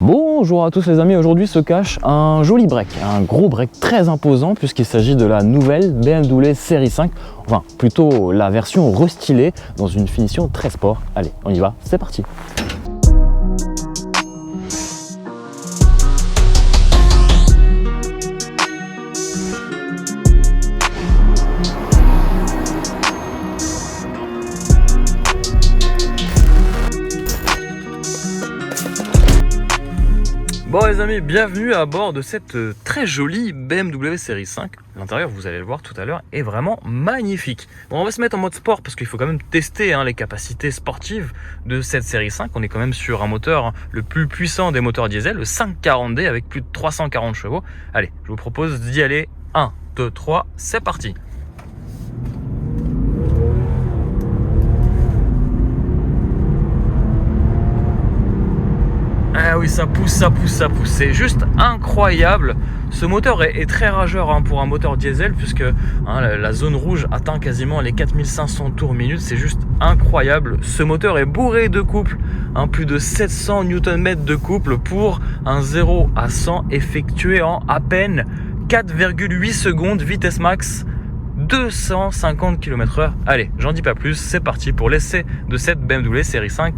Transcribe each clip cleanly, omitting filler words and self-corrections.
Bonjour à tous les amis, aujourd'hui se cache un joli break, un gros break très imposant puisqu'il s'agit de la nouvelle BMW série 5, enfin plutôt la version restylée dans une finition très sport. Allez, on y va, c'est parti. Bon les amis, bienvenue à bord de cette très jolie BMW série 5. L'intérieur, vous allez le voir tout à l'heure, est vraiment magnifique. Bon, on va se mettre en mode sport parce qu'il faut quand même tester les capacités sportives de cette série 5. On est quand même sur un moteur le plus puissant des moteurs diesel, le 540D avec plus de 340 chevaux. Allez, je vous propose d'y aller. 1, 2, 3, c'est parti. Ah oui, ça pousse, ça pousse, ça pousse. C'est juste incroyable. Ce moteur est très rageur pour un moteur diesel puisque la zone rouge atteint quasiment les 4500 tours minute. C'est juste incroyable. Ce moteur est bourré de couple. Plus de 700 Nm de couple pour un 0 à 100 effectué en à peine 4,8 secondes, vitesse max 250 km/h. Allez, j'en dis pas plus. C'est parti pour l'essai de cette BMW série 5.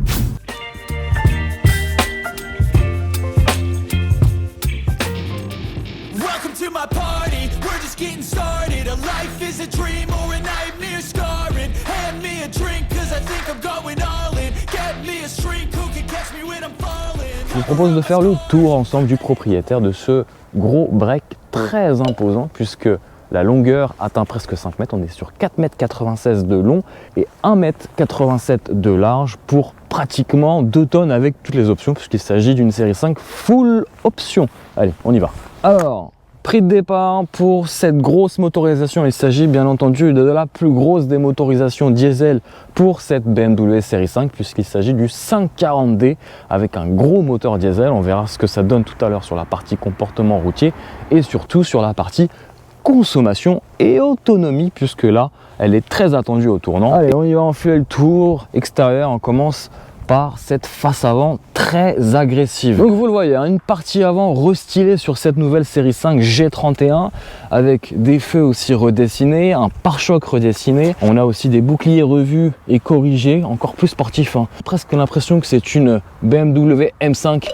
My party, we're just getting started. A life is a dream or a nightmare scarring. Hand me a drink cause I think I'm going all in. Get me a shrink who can catch me when I'm falling. Je vous propose de faire le tour ensemble du propriétaire de ce gros break très imposant puisque la longueur atteint presque 5 mètres. On est sur 4,96 m de long et 1,87 m de large pour pratiquement 2 tonnes avec toutes les options puisqu'il s'agit d'une série 5 full option. Allez, on y va. Alors, prix de départ pour cette grosse motorisation, il s'agit bien entendu de la plus grosse des motorisations diesel pour cette BMW série 5 puisqu'il s'agit du 540D avec un gros moteur diesel. On verra ce que ça donne tout à l'heure sur la partie comportement routier et surtout sur la partie consommation et autonomie puisque là elle est très attendue au tournant. Allez, on y va, on fait le tour extérieur. On commence par cette face avant très agressive. Donc vous le voyez, une partie avant restylée sur cette nouvelle série 5 G31 avec des feux aussi redessinés, un pare-choc redessiné. On a aussi des boucliers revus et corrigés, encore plus sportifs. Presque l'impression que c'est une BMW M5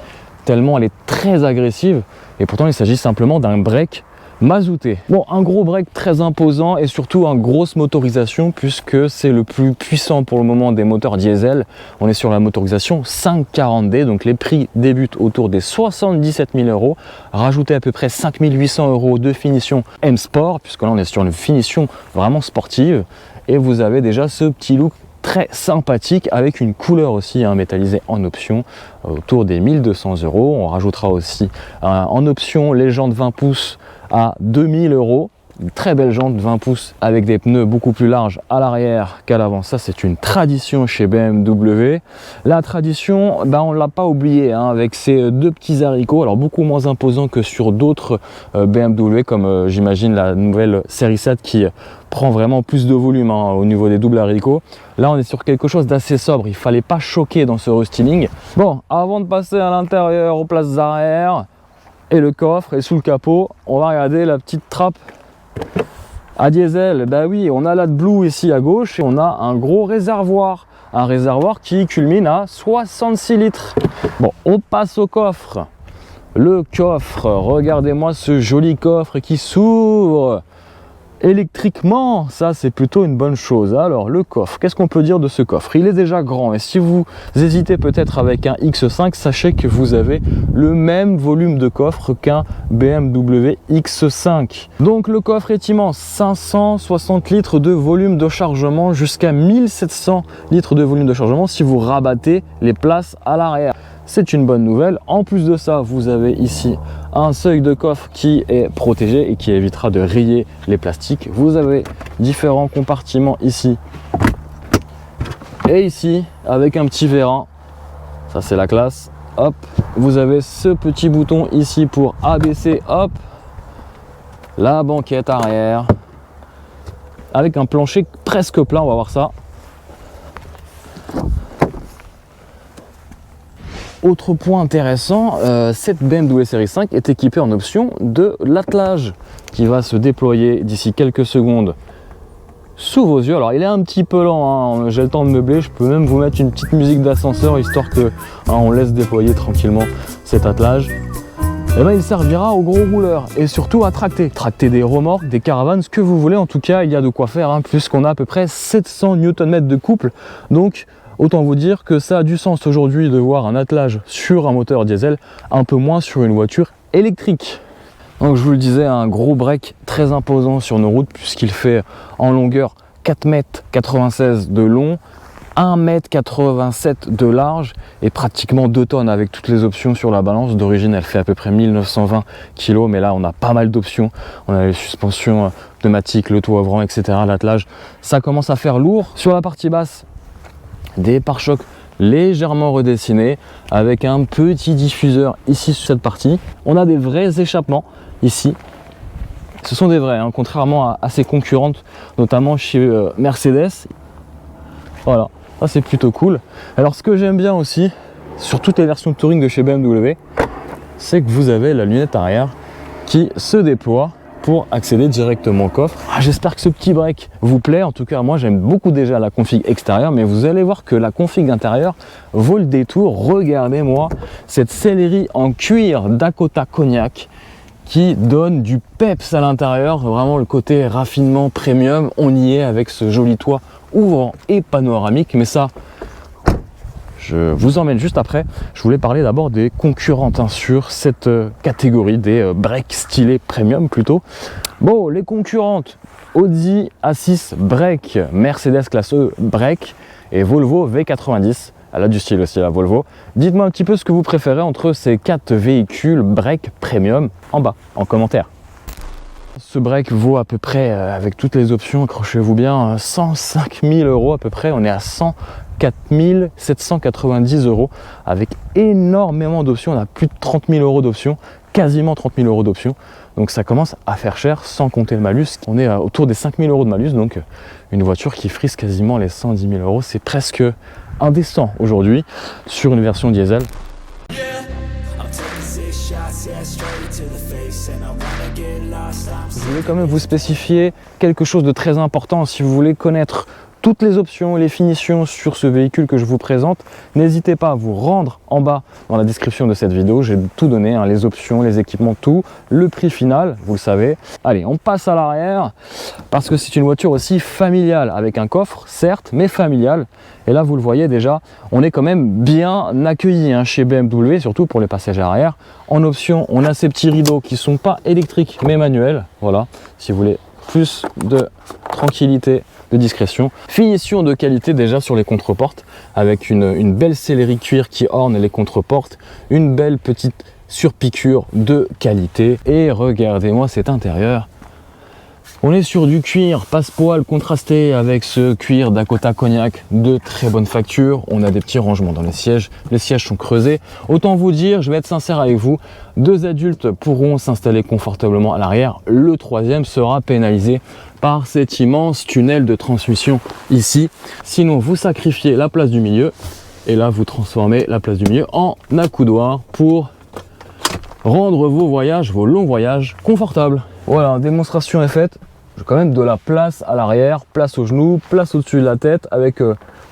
tellement elle est très agressive et pourtant il s'agit simplement d'un break mazouté. Bon, un gros break très imposant et surtout une grosse motorisation puisque c'est le plus puissant pour le moment des moteurs diesel. On est sur la motorisation 540D, donc les prix débutent autour des 77 000 €. Rajoutez à peu près 5 800 € de finition M Sport puisque là on est sur une finition vraiment sportive et vous avez déjà ce petit look très sympathique avec une couleur aussi métallisée en option autour des 1200 €. On rajoutera aussi en option les jantes 20 pouces à 2000 €. Une très belle jante 20 pouces avec des pneus beaucoup plus larges à l'arrière qu'à l'avant. Ça c'est une tradition chez BMW. La tradition, on ne l'a pas oublié avec ces deux petits haricots, alors beaucoup moins imposants que sur d'autres BMW comme j'imagine la nouvelle série 7 qui prend vraiment plus de volume au niveau des doubles haricots. Là on est sur quelque chose d'assez sobre, il fallait pas choquer dans ce restyling. Bon, avant de passer à l'intérieur aux places arrière et le coffre et sous le capot, on va regarder la petite trappe à diesel. Oui, on a l'AdBlue ici à gauche et on a un gros réservoir, un réservoir qui culmine à 66 litres. Bon, on passe au coffre. Le coffre, regardez-moi ce joli coffre qui s'ouvre électriquement, ça c'est plutôt une bonne chose. Alors le coffre, qu'est-ce qu'on peut dire de ce coffre? Il est déjà grand et si vous hésitez peut-être avec un X5, sachez que vous avez le même volume de coffre qu'un BMW X5. Donc le coffre est immense, 560 litres de volume de chargement jusqu'à 1700 litres de volume de chargement si vous rabattez les places à l'arrière. C'est une bonne nouvelle. En plus de ça, vous avez ici un seuil de coffre qui est protégé et qui évitera de rayer les plastiques. Vous avez différents compartiments ici et ici avec un petit vérin. Ça c'est la classe. Hop, vous avez ce petit bouton ici pour abaisser, hop, la banquette arrière avec un plancher presque plat. On va voir ça. Autre point intéressant, cette BMW série 5 est équipée en option de l'attelage qui va se déployer d'ici quelques secondes sous vos yeux. Alors il est un petit peu lent, hein. J'ai le temps de meubler, je peux même vous mettre une petite musique d'ascenseur histoire que on laisse déployer tranquillement cet attelage. Et ben, il servira aux gros rouleurs et surtout à tracter des remorques, des caravanes, ce que vous voulez. En tout cas, il y a de quoi faire, hein, puisqu'on a à peu près 700 Nm de couple. Donc autant vous dire que ça a du sens aujourd'hui de voir un attelage sur un moteur diesel, un peu moins sur une voiture électrique. Donc je vous le disais, un gros break très imposant sur nos routes, puisqu'il fait en longueur 4,96 m de long, 1,87 m de large et pratiquement 2 tonnes avec toutes les options sur la balance. D'origine, elle fait à peu près 1920 kg, mais là on a pas mal d'options. On a les suspensions pneumatiques, le toit ouvrant, etc. L'attelage, ça commence à faire lourd. Sur la partie basse, des pare-chocs légèrement redessinés avec un petit diffuseur ici sur cette partie. On a des vrais échappements ici. Ce sont des vrais, hein, contrairement à ses concurrentes, notamment chez Mercedes. Voilà, ça c'est plutôt cool. Alors ce que j'aime bien aussi, sur toutes les versions de touring de chez BMW, c'est que vous avez la lunette arrière qui se déploie pour accéder directement au coffre. J'espère que ce petit break vous plaît. En tout cas, moi j'aime beaucoup déjà la config extérieure, mais vous allez voir que la config intérieure vaut le détour. Regardez-moi cette sellerie en cuir Dakota Cognac qui donne du peps à l'intérieur, vraiment le côté raffinement premium. On y est avec ce joli toit ouvrant et panoramique, mais ça, je vous emmène juste après. Je voulais parler d'abord des concurrentes, hein, sur cette catégorie des breaks stylés premium plutôt. Bon, les concurrentes, Audi A6 break, Mercedes classe E break et Volvo V90. Elle a du style aussi la Volvo. Dites-moi un petit peu ce que vous préférez entre ces 4 véhicules break premium en bas, en commentaire. Ce break vaut à peu près, avec toutes les options, accrochez-vous bien, 105 000 € à peu près. On est à 104 790 € avec énormément d'options. On a plus de 30 000 € d'options, quasiment 30 000 € d'options. Donc ça commence à faire cher sans compter le malus. On est autour des 5 000 € de malus, donc une voiture qui frise quasiment les 110 000 €. C'est presque indécent aujourd'hui sur une version diesel. Je voulais quand même vous spécifier quelque chose de très important. Si vous voulez connaître toutes les options et les finitions sur ce véhicule que je vous présente, n'hésitez pas à vous rendre en bas dans la description de cette vidéo. J'ai tout donné, hein, les options, les équipements, tout, le prix final, vous le savez. Allez, on passe à l'arrière parce que c'est une voiture aussi familiale avec un coffre, certes, mais familiale. Et là, vous le voyez déjà, on est quand même bien accueilli, hein, chez BMW, surtout pour les passagers arrière. En option, on a ces petits rideaux qui ne sont pas électriques mais manuels. Voilà, si vous voulez plus de tranquillité, de discrétion. Finition de qualité déjà sur les contreportes avec une belle sellerie cuir qui orne les contreportes, une belle petite surpiqûre de qualité. Et regardez-moi cet intérieur. On est sur du cuir passe-poil contrasté avec ce cuir Dakota Cognac de très bonne facture. On a des petits rangements dans les sièges sont creusés. Autant vous dire, je vais être sincère avec vous, 2 adultes pourront s'installer confortablement à l'arrière. Le troisième sera pénalisé par cet immense tunnel de transmission ici. Sinon, vous sacrifiez la place du milieu et là, vous transformez la place du milieu en accoudoir pour rendre vos voyages, vos longs voyages confortables. Voilà, démonstration est faite. J'ai quand même de la place à l'arrière, place aux genoux, place au-dessus de la tête avec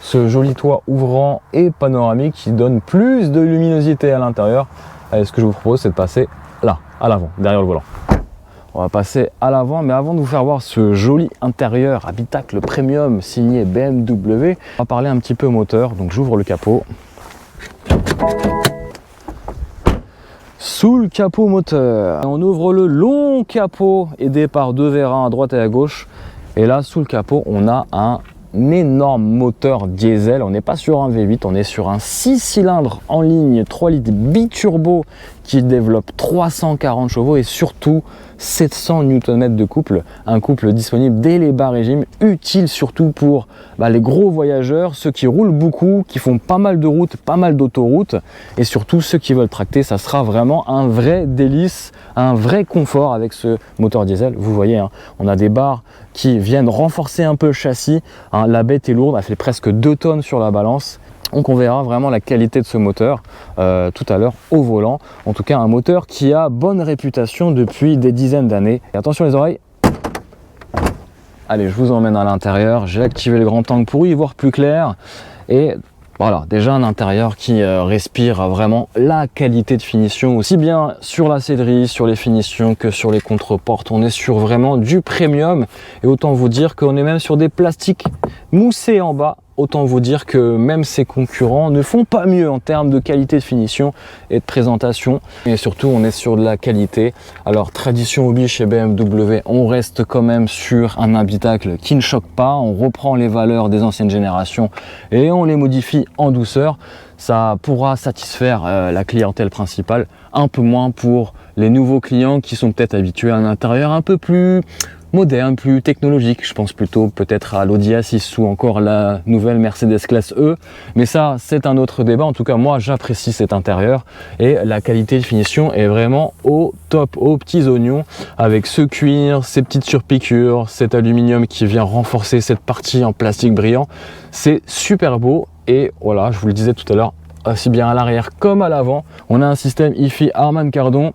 ce joli toit ouvrant et panoramique qui donne plus de luminosité à l'intérieur. Ce que je vous propose, c'est de passer là, à l'avant, derrière le volant. On va passer à l'avant, mais avant de vous faire voir ce joli intérieur habitacle premium signé BMW, on va parler un petit peu moteur. Donc j'ouvre le capot. Sous le capot moteur, on ouvre le long capot aidé par 2 vérins à droite et à gauche. Et là, sous le capot, on a un énorme moteur diesel. On n'est pas sur un V8, on est sur un 6 cylindres en ligne 3 litres biturbo qui développe 340 chevaux et surtout 700 Nm de couple. Un couple disponible dès les bas régimes, utile surtout pour les gros voyageurs, ceux qui roulent beaucoup, qui font pas mal de routes, pas mal d'autoroutes et surtout ceux qui veulent tracter. Ça sera vraiment un vrai délice, un vrai confort avec ce moteur diesel. Vous voyez, hein, on a des barres qui viennent renforcer un peu le châssis. La bête est lourde, elle fait presque 2 tonnes sur la balance. Donc on verra vraiment la qualité de ce moteur tout à l'heure au volant. En tout cas un moteur qui a bonne réputation depuis des dizaines d'années. Et attention les oreilles. Allez, je vous emmène à l'intérieur. J'ai activé le grand angle pour y voir plus clair. Et voilà, déjà un intérieur qui respire vraiment la qualité de finition, aussi bien sur la sellerie, sur les finitions que sur les contreportes. On est sur vraiment du premium. Et autant vous dire qu'on est même sur des plastiques moussés en bas. Autant vous dire que même ses concurrents ne font pas mieux en termes de qualité de finition et de présentation. Et surtout, on est sur de la qualité. Alors, tradition oblige chez BMW, on reste quand même sur un habitacle qui ne choque pas. On reprend les valeurs des anciennes générations et on les modifie en douceur. Ça pourra satisfaire la clientèle principale, un peu moins pour les nouveaux clients qui sont peut-être habitués à un intérieur un peu plus moderne, plus technologique. Je pense plutôt peut-être à l'Audi A6 ou encore la nouvelle Mercedes classe E. Mais ça, c'est un autre débat. En tout cas, moi, j'apprécie cet intérieur et la qualité de finition est vraiment au top, aux petits oignons avec ce cuir, ces petites surpiqûres, cet aluminium qui vient renforcer cette partie en plastique brillant. C'est super beau et voilà, je vous le disais tout à l'heure, aussi bien à l'arrière comme à l'avant, on a un système IFI Harman Kardon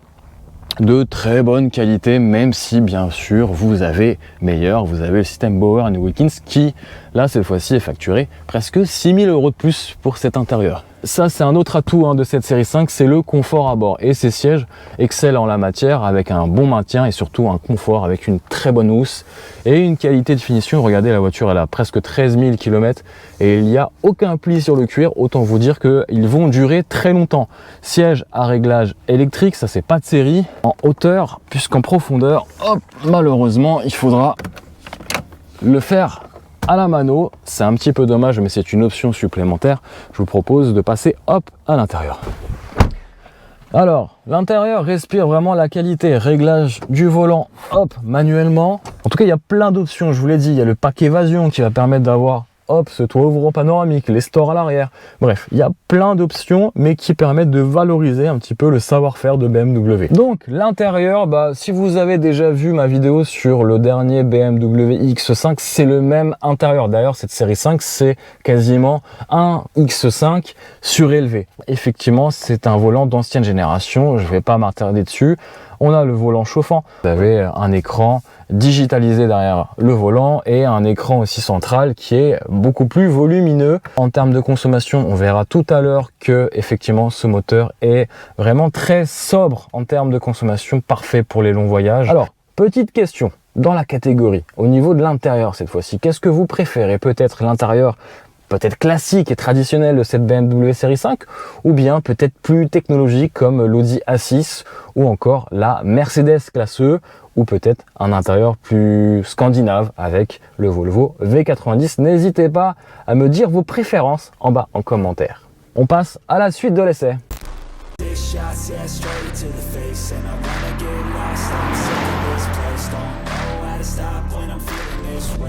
de très bonne qualité, même si bien sûr vous avez meilleur, vous avez le système Bauer & Wilkins qui là cette fois-ci est facturé presque 6 000 € de plus pour cet intérieur. Ça c'est un autre atout de cette série 5, c'est le confort à bord et ces sièges excellent en la matière avec un bon maintien et surtout un confort avec une très bonne housse et une qualité de finition. Regardez, la voiture elle a presque 13 000 km et il n'y a aucun pli sur le cuir, autant vous dire qu'ils vont durer très longtemps. Siège à réglage électrique, ça c'est pas de série, en hauteur puisqu'en profondeur, hop, malheureusement il faudra le faire à la mano. C'est un petit peu dommage, mais c'est une option supplémentaire. Je vous propose de passer hop à l'intérieur. Alors, l'intérieur respire vraiment la qualité. Réglage du volant, hop, manuellement. En tout cas, il y a plein d'options, je vous l'ai dit. Il y a le pack évasion qui va permettre d'avoir hop, ce toit ouvrant panoramique, les stores à l'arrière. Bref, il y a plein d'options, mais qui permettent de valoriser un petit peu le savoir-faire de BMW. Donc, l'intérieur, si vous avez déjà vu ma vidéo sur le dernier BMW X5, c'est le même intérieur. D'ailleurs, cette série 5, c'est quasiment un X5 surélevé. Effectivement, c'est un volant d'ancienne génération. Je ne vais pas m'attarder dessus. On a le volant chauffant. Vous avez un écran digitalisé derrière le volant et un écran aussi central qui est beaucoup plus volumineux. En termes de consommation, on verra tout à l'heure que effectivement ce moteur est vraiment très sobre en termes de consommation, parfait pour les longs voyages. Alors, petite question dans la catégorie, au niveau de l'intérieur cette fois-ci, qu'est-ce que vous préférez? Peut-être l'intérieur peut-être classique et traditionnel de cette BMW série 5 ou bien peut-être plus technologique comme l'Audi A6 ou encore la Mercedes classe E ou peut-être un intérieur plus scandinave avec le Volvo V90. N'hésitez pas à me dire vos préférences en bas en commentaire. On passe à la suite de l'essai.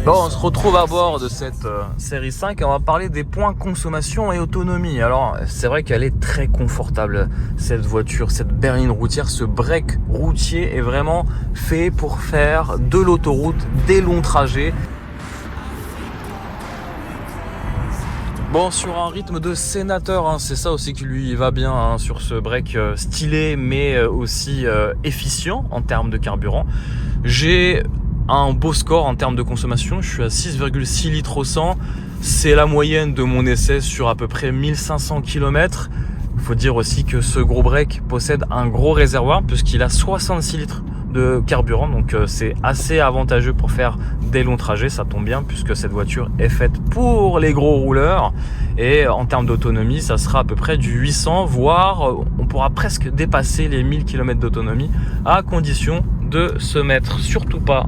Bon, on se retrouve à bord de cette série 5 et on va parler des points consommation et autonomie. Alors, c'est vrai qu'elle est très confortable, cette voiture, cette berline routière, ce break routier est vraiment fait pour faire de l'autoroute, des longs trajets. Bon, sur un rythme de sénateur, c'est ça aussi qui lui va bien, sur ce break stylé mais aussi efficient en termes de carburant. J'ai un beau score en termes de consommation, je suis à 6,6 litres au 100, c'est la moyenne de mon essai sur à peu près 1500 km. Il faut dire aussi que ce gros break possède un gros réservoir puisqu'il a 66 litres de carburant, donc c'est assez avantageux pour faire des longs trajets. Ça tombe bien puisque cette voiture est faite pour les gros rouleurs et en termes d'autonomie ça sera à peu près du 800, voire on pourra presque dépasser les 1000 km d'autonomie à condition de se mettre surtout pas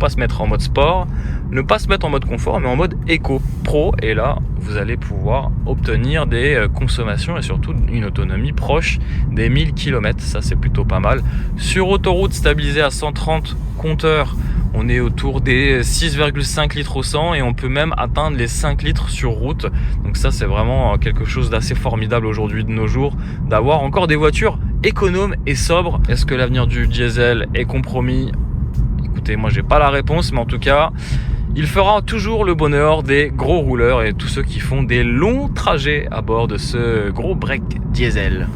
se mettre en mode sport, ne pas se mettre en mode confort mais en mode éco pro, et là vous allez pouvoir obtenir des consommations et surtout une autonomie proche des 1000 km. Ça c'est plutôt pas mal. Sur autoroute stabilisée à 130 compteurs, on est autour des 6,5 litres au 100 et on peut même atteindre les 5 litres sur route. Donc ça c'est vraiment quelque chose d'assez formidable aujourd'hui de nos jours, d'avoir encore des voitures économes et sobres. Est-ce que l'avenir du diesel est compromis? Écoutez, moi j'ai pas la réponse, mais en tout cas Il fera toujours le bonheur des gros rouleurs et tous ceux qui font des longs trajets à bord de ce gros break diesel.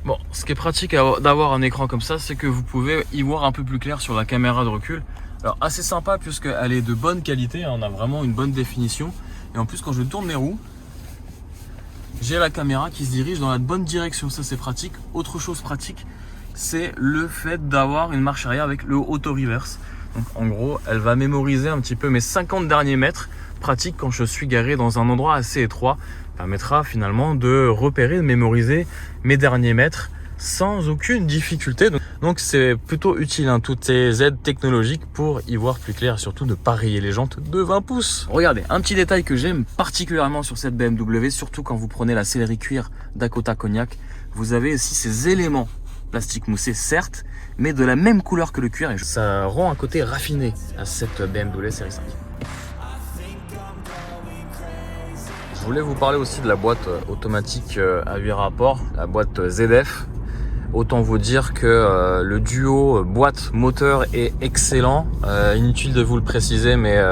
Bon, ce qui est pratique d'avoir un écran comme ça, c'est que vous pouvez y voir un peu plus clair sur la caméra de recul. Alors assez sympa puisqu'elle est de bonne qualité, on a vraiment une bonne définition. Et en plus quand je tourne les roues, j'ai la caméra qui se dirige dans la bonne direction, ça c'est pratique. Autre chose pratique, c'est le fait d'avoir une marche arrière avec le auto reverse. Donc en gros, elle va mémoriser un petit peu mes 50 derniers mètres, pratique quand je suis garé dans un endroit assez étroit. Permettra finalement de repérer, de mémoriser mes derniers mètres sans aucune difficulté. Donc c'est plutôt utile, hein, toutes ces aides technologiques pour y voir plus clair et surtout ne pas rayer les jantes de 20 pouces. Regardez, un petit détail que j'aime particulièrement sur cette BMW, surtout quand vous prenez la sellerie cuir Dakota Cognac, vous avez aussi ces éléments plastique moussé certes, mais de la même couleur que le cuir et ça rend un côté raffiné à cette BMW série 5. Je voulais vous parler aussi de la boîte automatique à 8 rapports, la boîte ZF. Autant vous dire que le duo boîte-moteur est excellent. Inutile de vous le préciser, mais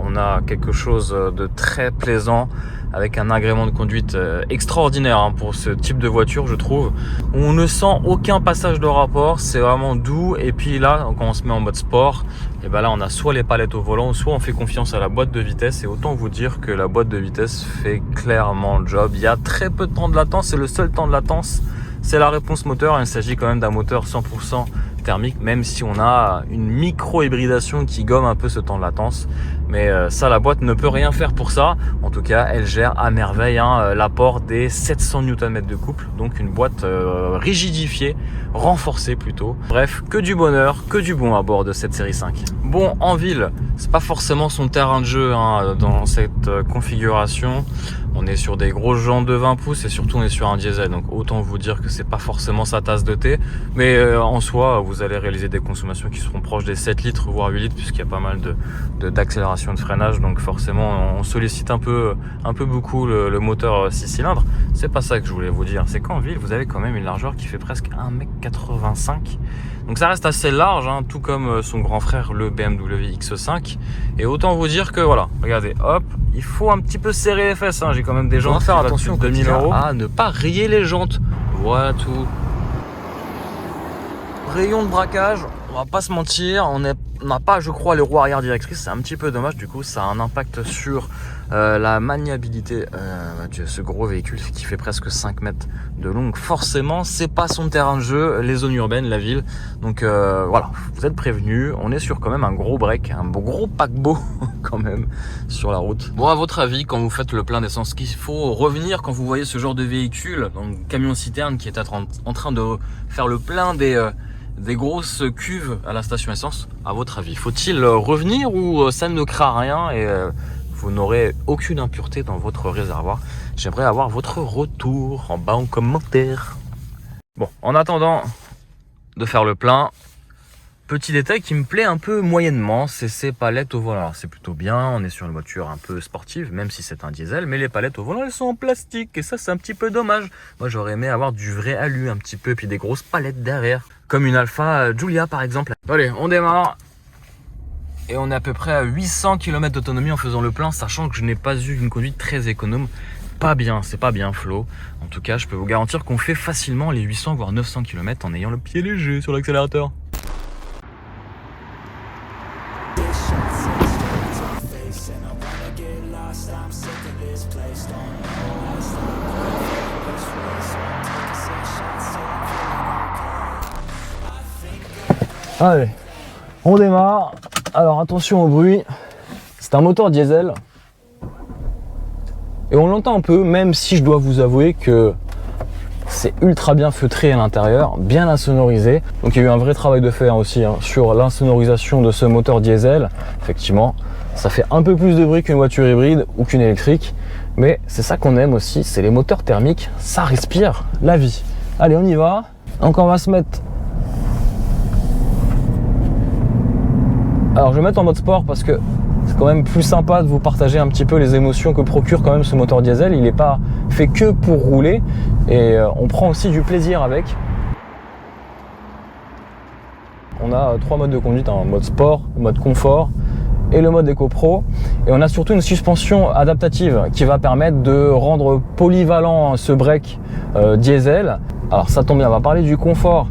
on a quelque chose de très plaisant avec un agrément de conduite extraordinaire hein, pour ce type de voiture, je trouve. On ne sent aucun passage de rapport, c'est vraiment doux. Et puis là, quand on se met en mode sport, et ben là, on a soit les palettes au volant, soit on fait confiance à la boîte de vitesse. Et autant vous dire que la boîte de vitesse fait clairement le job. Il y a très peu de temps de latence, c'est le seul temps de latence. C'est la réponse moteur, il s'agit quand même d'un moteur 100% thermique, même si on a une micro-hybridation qui gomme un peu ce temps de latence. Mais ça, la boîte ne peut rien faire pour ça. En tout cas, elle gère à merveille hein, l'apport des 700 Nm de couple. Donc une boîte rigidifiée, renforcée plutôt. Bref, que du bonheur, que du bon à bord de cette série 5. Bon, en ville, c'est pas forcément son terrain de jeu hein, dans cette configuration. On est sur des grosses jantes de 20 pouces et surtout on est sur un diesel. Donc autant vous dire que c'est pas forcément sa tasse de thé. Mais en soi, vous allez réaliser des consommations qui seront proches des 7 litres voire 8 litres puisqu'il y a pas mal d'accélération de freinage. Donc forcément, on sollicite un peu beaucoup le moteur 6 cylindres. C'est pas ça que je voulais vous dire. C'est qu'en ville, vous avez quand même une largeur qui fait presque 1,85 m. Donc ça reste assez large, hein, tout comme son grand frère, le BMW X5. Et autant vous dire que voilà, regardez, hop, il faut un petit peu serrer les fesses. Hein. J'ai quand même des gens qui faire attention 2000 € à ne pas rayer les jantes. Voilà tout. Rayon de braquage, on va pas se mentir, on n'a pas, je crois, les roues arrière directrices. C'est un petit peu dommage. Du coup, ça a un impact sur la maniabilité de ce gros véhicule qui fait presque 5 mètres de long. Donc forcément, c'est pas son terrain de jeu, les zones urbaines, la ville. Donc voilà, vous êtes prévenus. On est sur quand même un gros break, un gros paquebot quand même sur la route. Bon, à votre avis, quand vous faites le plein d'essence, qu'il faut revenir quand vous voyez ce genre de véhicule, donc camion-citerne qui est en train de faire le plein des grosses cuves à la station essence, à votre avis, faut-il revenir ou ça ne craint rien et vous n'aurez aucune impureté dans votre réservoir? J'aimerais avoir votre retour en bas en commentaire. Bon, en attendant de faire le plein, petit détail qui me plaît un peu moyennement, c'est ces palettes au volant. Alors c'est plutôt bien, on est sur une voiture un peu sportive, même si c'est un diesel, mais les palettes au volant, elles sont en plastique, et ça c'est un petit peu dommage. Moi j'aurais aimé avoir du vrai alu un petit peu, et puis des grosses palettes derrière, comme une Alfa Giulia par exemple. Allez, on démarre, et on est à peu près à 800 km d'autonomie en faisant le plein, sachant que je n'ai pas eu une conduite très économe. Pas bien, c'est pas bien Flo. En tout cas, je peux vous garantir qu'on fait facilement les 800 voire 900 km en ayant le pied léger sur l'accélérateur. Allez, on démarre. Alors attention au bruit, c'est un moteur diesel et on l'entend un peu, même si je dois vous avouer que c'est ultra bien feutré à l'intérieur, bien insonorisé. Donc il y a eu un vrai travail de fait aussi hein, sur l'insonorisation de ce moteur diesel. Effectivement, ça fait un peu plus de bruit qu'une voiture hybride ou qu'une électrique, mais c'est ça qu'on aime aussi, c'est les moteurs thermiques, ça respire la vie. Allez, on y va. Donc on va se mettre... Alors je vais mettre en mode sport parce que c'est quand même plus sympa de vous partager un petit peu les émotions que procure quand même ce moteur diesel. Il n'est pas fait que pour rouler et on prend aussi du plaisir avec. On a 3 modes de conduite, hein, mode sport, mode confort et le mode Eco Pro. Et on a surtout une suspension adaptative qui va permettre de rendre polyvalent ce break diesel. Alors ça tombe bien, on va parler du confort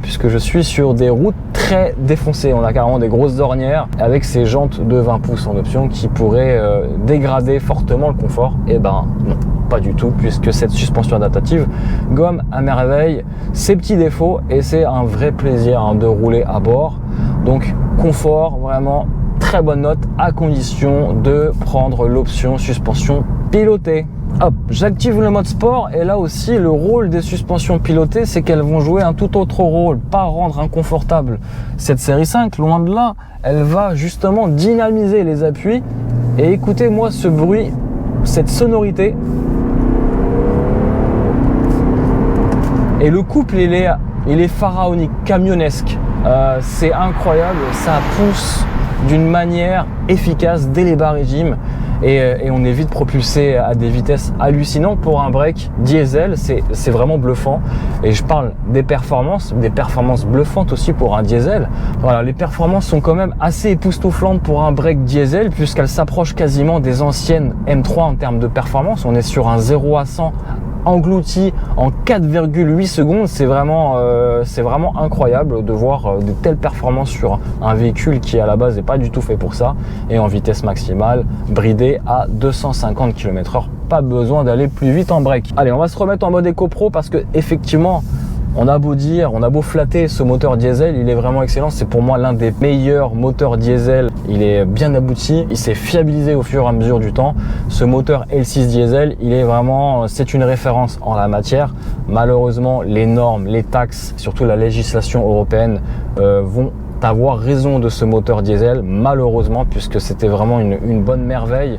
puisque je suis sur des routes très défoncées. On a carrément des grosses ornières avec ces jantes de 20 pouces en option qui pourraient dégrader fortement le confort. Et ben non, pas du tout, puisque cette suspension adaptative gomme à merveille ses petits défauts et c'est un vrai plaisir de rouler à bord. Donc confort, vraiment très bonne note, à condition de prendre l'option suspension pilotée. Hop, j'active le mode sport et là aussi le rôle des suspensions pilotées, c'est qu'elles vont jouer un tout autre rôle, pas rendre inconfortable cette série 5, loin de là, elle va justement dynamiser les appuis. Et écoutez-moi ce bruit, cette sonorité. Et le couple il est pharaonique, camionnesque, c'est incroyable, ça pousse d'une manière efficace dès les bas régimes. Et on est vite propulsé à des vitesses hallucinantes pour un break diesel, c'est vraiment bluffant. Et je parle des performances bluffantes aussi pour un diesel. Voilà, les performances sont quand même assez époustouflantes pour un break diesel puisqu'elles s'approchent quasiment des anciennes M3 en termes de performance. On est sur un 0 à 100 englouti en 4,8 secondes. C'est vraiment incroyable de voir de telles performances sur un véhicule qui à la base n'est pas du tout fait pour ça, et en vitesse maximale bridé à 250 km/h. Pas besoin d'aller plus vite en break. Allez, on va se remettre en mode Eco Pro parce que effectivement on a beau dire, on a beau flatter ce moteur diesel, il est vraiment excellent. C'est pour moi l'un des meilleurs moteurs diesel. Il est bien abouti, il s'est fiabilisé au fur et à mesure du temps. Ce moteur L6 diesel, c'est une référence en la matière. Malheureusement, les normes, les taxes, surtout la législation européenne vont avoir raison de ce moteur diesel, malheureusement, puisque c'était vraiment une bonne merveille.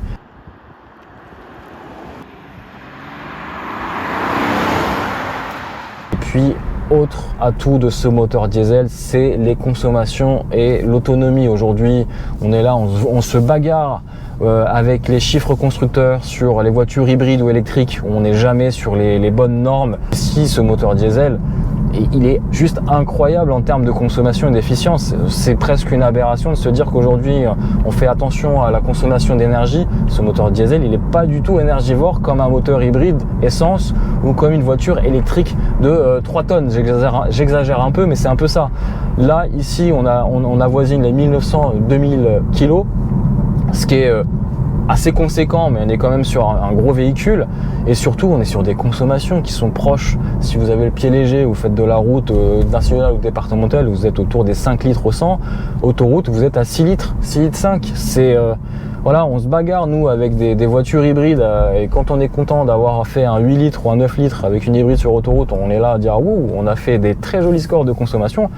Et puis, autre atout de ce moteur diesel, c'est les consommations et l'autonomie. Aujourd'hui, on est là, on se bagarre avec les chiffres constructeurs sur les voitures hybrides ou électriques. On n'est jamais sur les bonnes normes. Si ce moteur diesel, il est juste incroyable en termes de consommation et d'efficience. C'est presque une aberration de se dire qu'aujourd'hui on fait attention à la consommation d'énergie. Ce moteur diesel, il n'est pas du tout énergivore comme un moteur hybride essence ou comme une voiture électrique de 3 tonnes. J'exagère un peu, mais c'est un peu ça. Là, ici, on avoisine les 1900-2000 kg, ce qui est assez conséquent, mais on est quand même sur un gros véhicule. Et surtout, on est sur des consommations qui sont proches. Si vous avez le pied léger, vous faites de la route nationale ou départementale, vous êtes autour des 5 litres au 100. Autoroute, vous êtes à 6 litres, 6 litres 5. Voilà, on se bagarre nous avec des voitures hybrides et quand on est content d'avoir fait un 8 litres ou un 9 litres avec une hybride sur autoroute, on est là à dire ouh, on a fait des très jolis scores de consommation.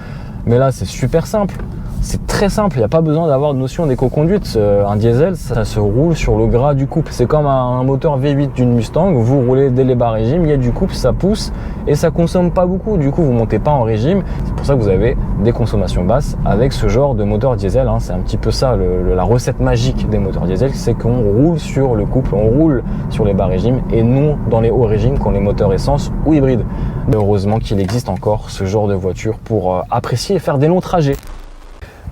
Mais là, c'est super simple. C'est très simple, il n'y a pas besoin d'avoir de notion d'éco-conduite. Un diesel, ça se roule sur le gras du couple. C'est comme un moteur V8 d'une Mustang, vous roulez dès les bas régimes, il y a du couple, ça pousse et ça consomme pas beaucoup. Du coup, vous montez pas en régime. C'est pour ça que vous avez des consommations basses avec ce genre de moteur diesel. C'est un petit peu ça, la recette magique des moteurs diesel, c'est qu'on roule sur le couple, on roule sur les bas régimes et non dans les hauts régimes qu'ont les moteurs essence ou hybrides. Heureusement qu'il existe encore ce genre de voiture pour apprécier et faire des longs trajets.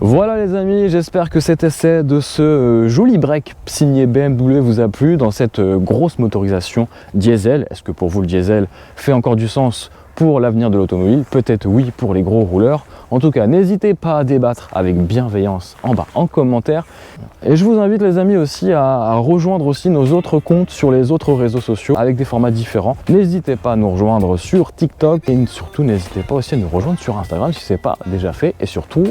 Voilà les amis, j'espère que cet essai de ce joli break signé BMW vous a plu dans cette grosse motorisation diesel. Est-ce que pour vous le diesel fait encore du sens pour l'avenir de l'automobile? Peut-être oui pour les gros rouleurs. En tout cas, n'hésitez pas à débattre avec bienveillance en bas en commentaire. Et je vous invite les amis aussi à rejoindre aussi nos autres comptes sur les autres réseaux sociaux avec des formats différents. N'hésitez pas à nous rejoindre sur TikTok et surtout n'hésitez pas aussi à nous rejoindre sur Instagram si ce n'est pas déjà fait. Et surtout,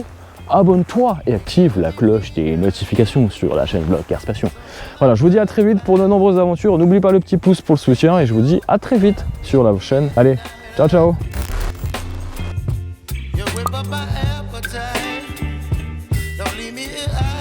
abonne-toi et active la cloche des notifications sur la chaîne Vlog Cars Passion. Voilà, je vous dis à très vite pour de nombreuses aventures. N'oublie pas le petit pouce pour le soutien et je vous dis à très vite sur la chaîne. Allez, ciao ciao. You whip up my appetite. Don't leave me here.